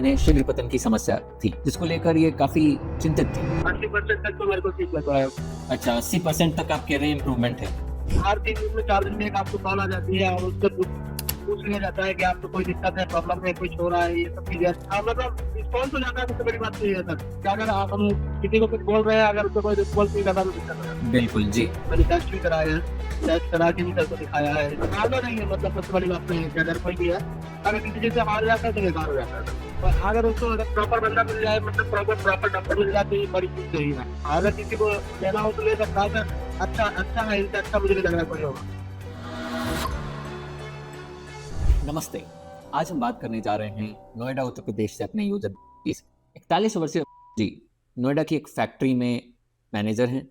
इन्हें शीघ्र पतन की समस्या थी, जिसको लेकर ये काफी चिंतित थे। 80% तक तो मेरे को ठीक लग रहा है। अच्छा, 80% तक आप कह रहे हैं इम्प्रूवमेंट है। हर 3 दिन में 4 दिन में एक आपको कॉल आ जाती है और उससे पूछ लिया जाता है कि आपको कोई दिक्कत है, प्रॉब्लम है, कुछ हो रहा है, ये सब चीजें। मतलब रिस्पॉन्स हो जाता है, सबसे बड़ी बात तो ये है सर कि अगर हम किसी को कुछ बोल रहे हैं, अगर उसको कोई रिस्पॉन्स नहीं करता तो दिक्कत हो जाती है। बिल्कुल जी। मैंने टेस्ट भी कराए हैं, टेस्ट करा के भी सर को दिखाया है। हारना नहीं है, मतलब सबसे बड़ी बात नहीं है कि अगर कोई भी है, अगर किसी चीज से हार जाता है तो बेकार हो जाता है। और अगर उसको अगर प्रॉपर बंदा मिल जाए, मतलब प्रॉपर डॉक्टर मिल जाए तो ये बड़ी चीज सही है। अगर किसी को लेना हो तो ले सकता है सर। अच्छा है, इनसे अच्छा मुझे नहीं लग रहा कोई होगा। नमस्ते, आज हम बात करने जा रहे हैं नोएडा उत्तर प्रदेश से अपने यूजर 41 वर्षीय जी नोएडा की एक फैक्ट्री में मैनेजर हैं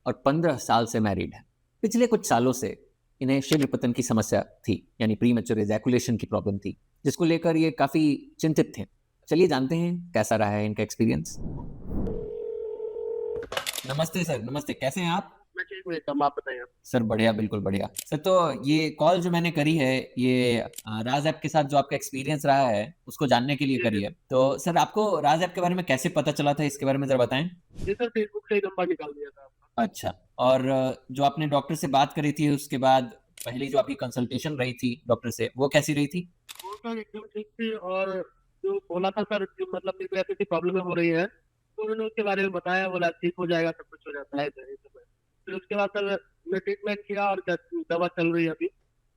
और 15 साल से मैरिड हैं। पिछले कुछ सालों से इन्हें शीघ्र पतन की समस्या थी, यानी प्रीमैच्योर इजैकुलेशन की प्रॉब्लम थी, जिसको लेकर ये काफ़ी चिंतित थे। चलिए जानते हैं कैसा रहा है इनका एक्सपीरियंस। नमस्ते सर, नमस्ते, कैसे हैं आप? मैं ठीक हूँ एकदम, आप बताइए। सर बढ़िया, बिल्कुल बढ़िया। सर तो ये कॉल जो मैंने करी है ये राज ऐप के साथ जो आपका एक्सपीरियंस रहा है उसको जानने के लिए जी, करी है। तो सर आपको राज ऐप के बारे में कैसे पता चला था, इसके बारे में जरा बताएं। जी सर, फेसबुक से ही नंबर निकाल दिया था आपका। अच्छा, और जो आपने डॉक्टर से बात करी थी उसके बाद पहली जो आपकी कंसल्टेशन रही थी डॉक्टर से, वो कैसी रही थी? वो सर एकदम ठीक थी, और जो बोला था सर जो मतलब मेरे को ऐसी ऐसी प्रॉब्लम हो रही है, तो उन्होंने उसके बारे में बताया, बोला ठीक हो जाएगा, सब कुछ हो जाता है सर। फिर उसके बाद सर मैं ट्रीटमेंट किया और दवा चल रही है अभी,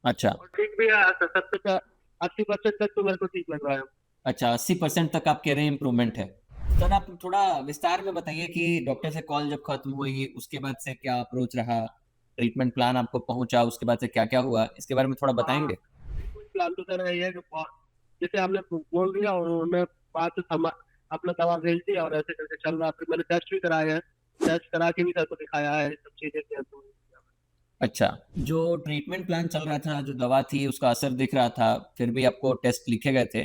अच्छा और ठीक भी है सर। 80% तक तो मेरे को ठीक लग रहा है। अच्छा, 80% तक आप कह रहे हैं इम्प्रूवमेंट है। सर आप थोड़ा विस्तार में बताइए कि डॉक्टर से कॉल जब खत्म हुई उसके बाद से क्या अप्रोच रहा, ट्रीटमेंट प्लान आपको पहुंचा, उसके बाद से क्या क्या हुआ, इसके बारे में थोड़ा हाँ, बताएंगे? प्लान तो सर यही है कि जैसे आपने बोल दिया और उन्होंने बात अपना दवा भेज दिया और ऐसे करके चल रहा। फिर मैंने टेस्ट भी कराए हैं, टेस्ट करा के भी सर को दिखाया है, सब चीजें किया तो। अच्छा, जो ट्रीटमेंट प्लान चल रहा था, जो दवा थी उसका असर दिख रहा था, फिर भी आपको टेस्ट लिखे गए थे,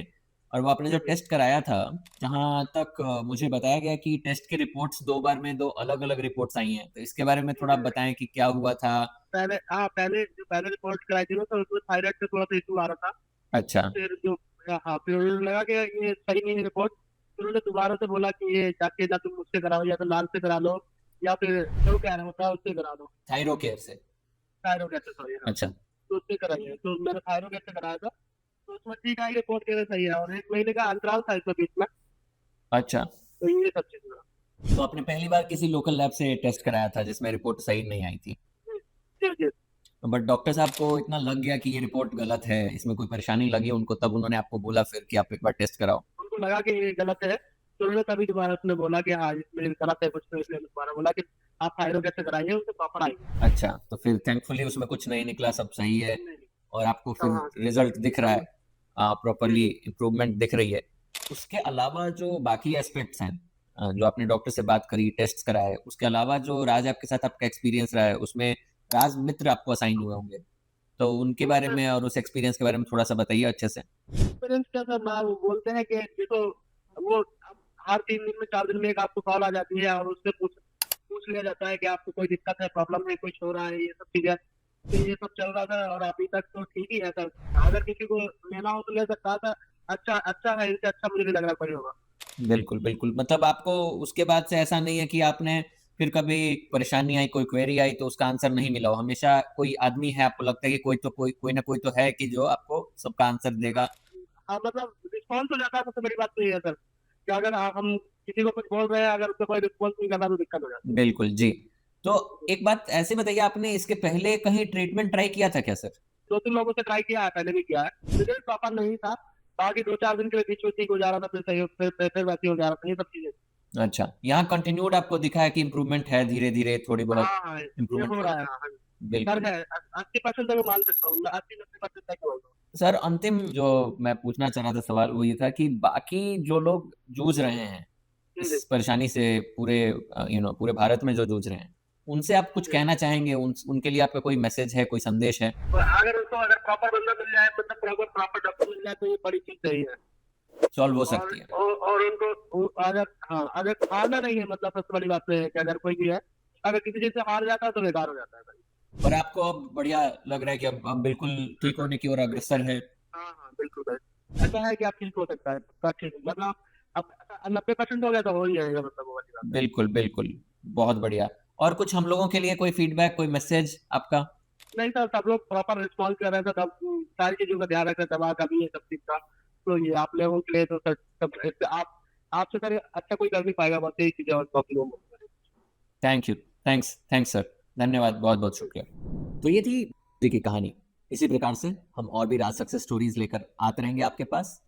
और वो आपने जो टेस्ट कराया था, जहां तक मुझे बताया गया कि टेस्ट की रिपोर्ट्स 2 बार में 2 अलग अलग रिपोर्ट्स आई हैं, तो इसके बारे में थोड़ा बताएं कि क्या हुआ था। पहले रिपोर्ट कराई थी ना, तो उसमें थायराइड का थोड़ा सा इशू आ रहा था। अच्छा फिर जो हाँ, फिर उन्होंने लगा कि ये सही नहीं है रिपोर्ट। फिर उन्होंने दोबारा से बोला कि ये जाके ना तुम मुझसे कराओ, या तो लाल से करा लो, या फिर जो कह रहा होता है उससे करा दो। थायरो केयर से। थायराइड से, सॉरी, हाँ। अच्छा तो उससे कराइए, तो मैंने थायराइड से कराया था, तो उसमें ठीक आई, रिपोर्ट के लिए सही है, और 1 महीने का अंतराल था इसमें बीच में। अच्छा, तो ये सब चीज हुआ। तो आपने पहली बार किसी लोकल लैब से टेस्ट कराया था जिसमें रिपोर्ट सही नहीं आई थी, जी जी। बट डॉक्टर साहब को इतना लग गया कि ये रिपोर्ट गलत है, इसमें कोई परेशानी लगी उनको, तब उन्होंने आपको बोला फिर कि आप एक बार टेस्ट कराओ। उनको लगा कि ये गलत है, तो उन्होंने तभी दोबारा उसने बोला कि हाँ इसमें गलत है कुछ, तो इसलिए दोबारा बोला कि आप थायराइड से कराइए, उससे प्रॉपर आएगी। अच्छा, तो फिर थैंकफुली उसमें कुछ नहीं निकला, सब सही है, नहीं, और आपको हाँ फिर हाँ, रिजल्ट दिख रहा है, जी प्रॉपरली जी। इम्प्रूवमेंट दिख रही है। उसके अलावा जो बाकी एस्पेक्ट्स हैं, जो आपने डॉक्टर से बात करी, टेस्ट कराए, उसके अलावा जो राज आपके साथ आपका एक्सपीरियंस रहा है उसमें राज मित्र आपको असाइन हुए होंगे, तो उनके वो बारे सर में और उस एक्सपीरियंस के बारे में थोड़ा सा बताइए अच्छे से। एक्सपीरियंस क्या था ना, वो बोलते हैं कि देखो, वो हर 3 दिन में 4 दिन में एक आपको कॉल आ जाती है और उससे पूछ लिया जाता है कि आपको कोई दिक्कत है, प्रॉब्लम है, कुछ हो रहा है, ये सब चीजें। तो ये सब चल रहा था, और अभी तक तो ठीक ही है सर। अगर किसी को लेना हो तो ले सकता था। अच्छा है, इनसे अच्छा मुझे नहीं लग रहा कोई होगा। बिल्कुल बिल्कुल, मतलब आपको उसके बाद से ऐसा नहीं है कि आपने फिर कभी परेशानी आई, कोई क्वेरी आई तो उसका आंसर नहीं मिला हो, हमेशा कोई आदमी है, आपको लगता है कि कोई ना कोई तो है कि जो आपको सबका आंसर देगा। हाँ, मतलब रिस्पॉन्स हो जाता है, सबसे बड़ी बात तो ये है सर कि अगर हम किसी को कुछ बोल रहे हैं, अगर उसको कोई रिस्पॉन्स नहीं करता तो दिक्कत हो जाती बिल्कुल जी। तो एक बात ऐसे बताइए, आपने इसके पहले कहीं ट्रीटमेंट ट्राई किया था क्या सर? है। 2-3 लोगों से ट्राई किया है, पहले भी किया है, रिजल्ट प्रॉपर नहीं था। बाकी 2-4 दिन के लिए बीच में ठीक हो जा रहा था, फिर सही फिर वैसे हो जा रहा था, ये सब चीजें। अच्छा, यहाँ कंटिन्यूड आपको दिखा है कि इम्प्रूवमेंट है, धीरे धीरे थोड़ी बहुत हाँ हाँ, ये इम्प्रूवमेंट हो हो रहा रहा है, हाँ हाँ। है। सर बिल्कुल है, 80% तक मैं मान सकता हूँ, 80-90% तक बोल रहा हूँ। सर, अंतिम जो मैं पूछना चाह रहा था सवाल वो ये था कि बाकी जो लोग जूझ रहे हैं जी इस जी परेशानी से, पूरे पूरे भारत में जो जूझ रहे हैं, उनसे आप कुछ जी। कहना चाहेंगे, उनके लिए आपका कोई मैसेज है, कोई संदेश है? और अगर प्रॉपर बंदा मिल जाए, मतलब प्रॉपर डॉक्टर मिल जाए, तो ये बड़ी चीज सही है। सॉल्व हो और सकती है। और उनको अगर, हाँ, अगर हारना नहीं है, मतलब सबसे बड़ी बात तो है कि अगर कोई भी है, अगर किसी चीज से हार जाता है तो बेकार हो जाता है भाई। और आपको अब बढ़िया लग रहा है कि अब बिल्कुल ठीक होने की ओर अग्रसर है। हाँ हाँ, बिल्कुल भाई। ऐसा है कि आप ठीक हो सकता है, पक्का ठीक मतलब अब 90% हो गया तो हो ही जाएगा, मतलब वो वाली बात है। बिल्कुल बिल्कुल, बहुत बढ़िया। और कुछ हम लोगों के लिए कोई फीडबैक, कोई मैसेज आपका? नहीं सर, सब लोग प्रॉपर रिस्पॉन्स कर रहे थे, सब सारी चीजों का ध्यान रख रहे थे, दवा का भी है, सब चीज का। तो ये आप लोगों के लिए तो सर सब आप आपसे सर अच्छा कोई कर नहीं पाएगा, बस यही चीजें और problem. Thank you, thanks sir, धन्यवाद, बहुत बहुत शुक्रिया। तो ये थी जी की कहानी। इसी प्रकार से हम और भी राज सक्सेस स्टोरीज लेकर आते रहेंगे आपके पास।